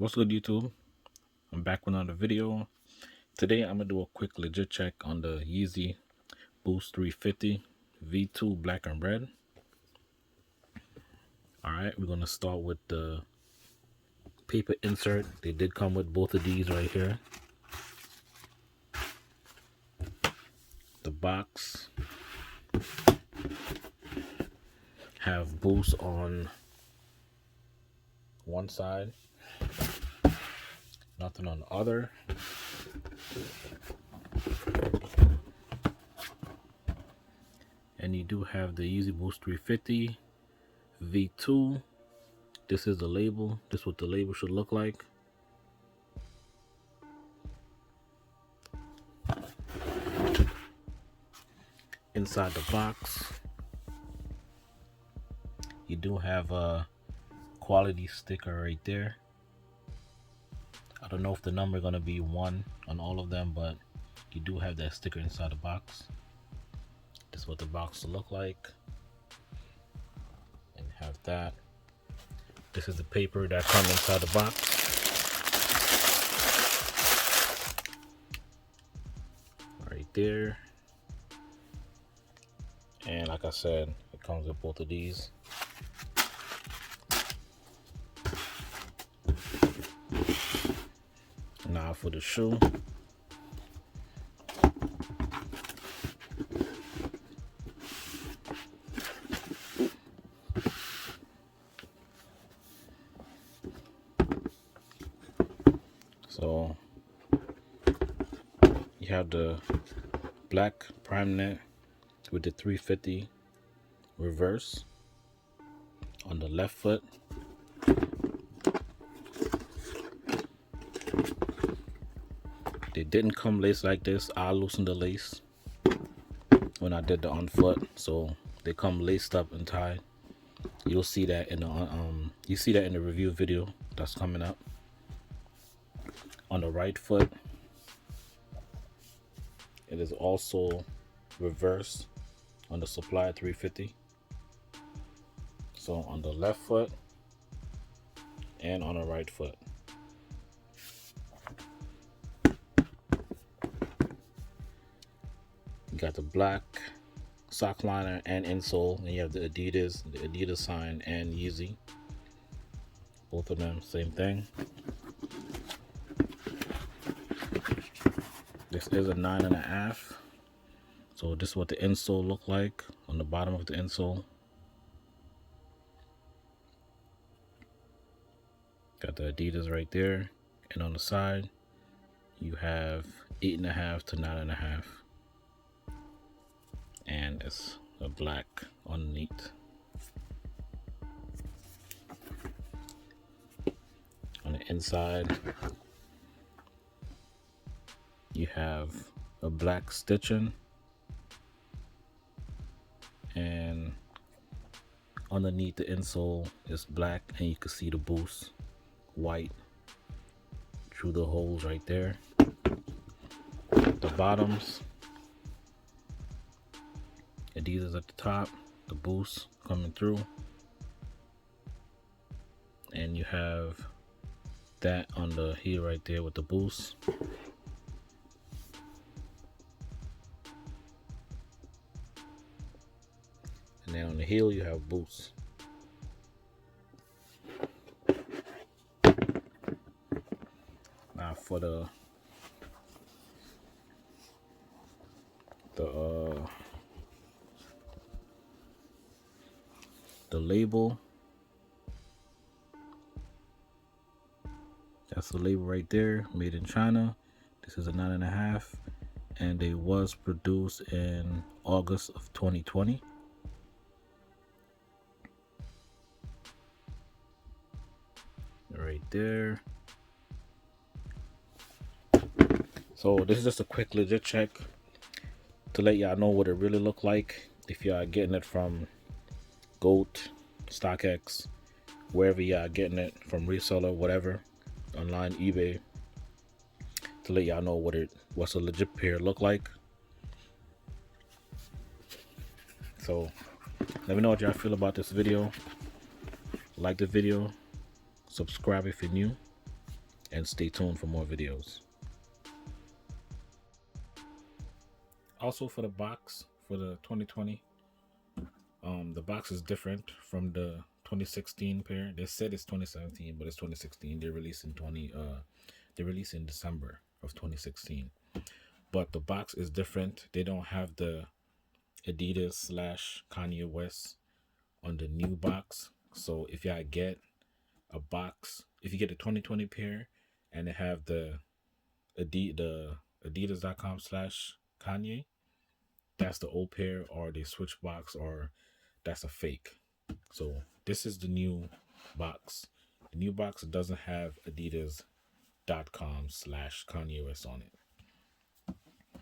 What's good, YouTube? I'm back with another video. Today I'm gonna do a quick legit check on the Yezzy Boost 350 V2 black and red. Alright, we're gonna start with the paper insert. They did come with both of these right here. The box have Boost on one side, nothing on the other. And you do have the Yezzy Boost 350 V2. This is the label. This is what the label should look like. Inside the box, you do have a quality sticker right there. I don't know if the number is going to be 1 on all of them, but you do have that sticker inside the box. This is what the box will look like. And you have that. This is the paper that comes inside the box. Right there. And like I said, it comes with both of these. Now for the shoe. So you have the black prime net with the 350 reverse on the left foot. They didn't come laced like this. I loosened the lace when I did the on foot, so they come laced up and tied. You'll see that in the review video that's coming up. On the right foot, it is also reversed on the Supply 350. So on the left foot and on the right foot. You got the black sock liner and insole, and you have the Adidas sign and Yezzy. Both of them, same thing. This is a 9.5. So this is what the insole look like on the bottom of the insole. Got the Adidas right there, and on the side you have 8.5 to 9.5, and it's a black underneath. On the inside, you have a black stitching, and underneath the insole is black, and you can see the Boost white through the holes right there. The bottoms, Adidas at the top, the Boost coming through, and you have that on the heel right there with the Boost. And then on the heel you have Boost. Now for the label, that's the label right there, made in China. This is a 9.5, and it was produced in August of 2020. Right there. So this is just a quick legit check to let y'all know what it really look like. If y'all getting it from Goat, StockX, wherever y'all getting it from, reseller, whatever, online, eBay, to let y'all know what's a legit pair look like. So let me know what y'all feel about this video. Like the video, subscribe if you're new, and stay tuned for more videos. Also for the box for the 2020, the box is different from the 2016 pair. They said it's 2017, but it's 2016. They released in they released in December of 2016. But the box is different. They don't have the Adidas slash Kanye West on the new box. So if y'all get a box, if you get a 2020 pair and they have the Adidas.com slash Kanye, that's the old pair, or they switch box, or that's a fake. So this is the new box. The new box doesn't have Adidas.com slash Kanye West on it.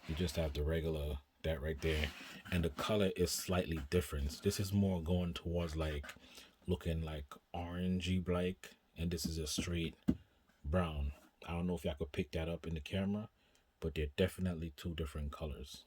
You just have the regular, that right there, and the color is slightly different. This is more going towards like looking like orangey black, and this is a straight brown. I don't know if y'all could pick that up in the camera, but they're definitely two different colors.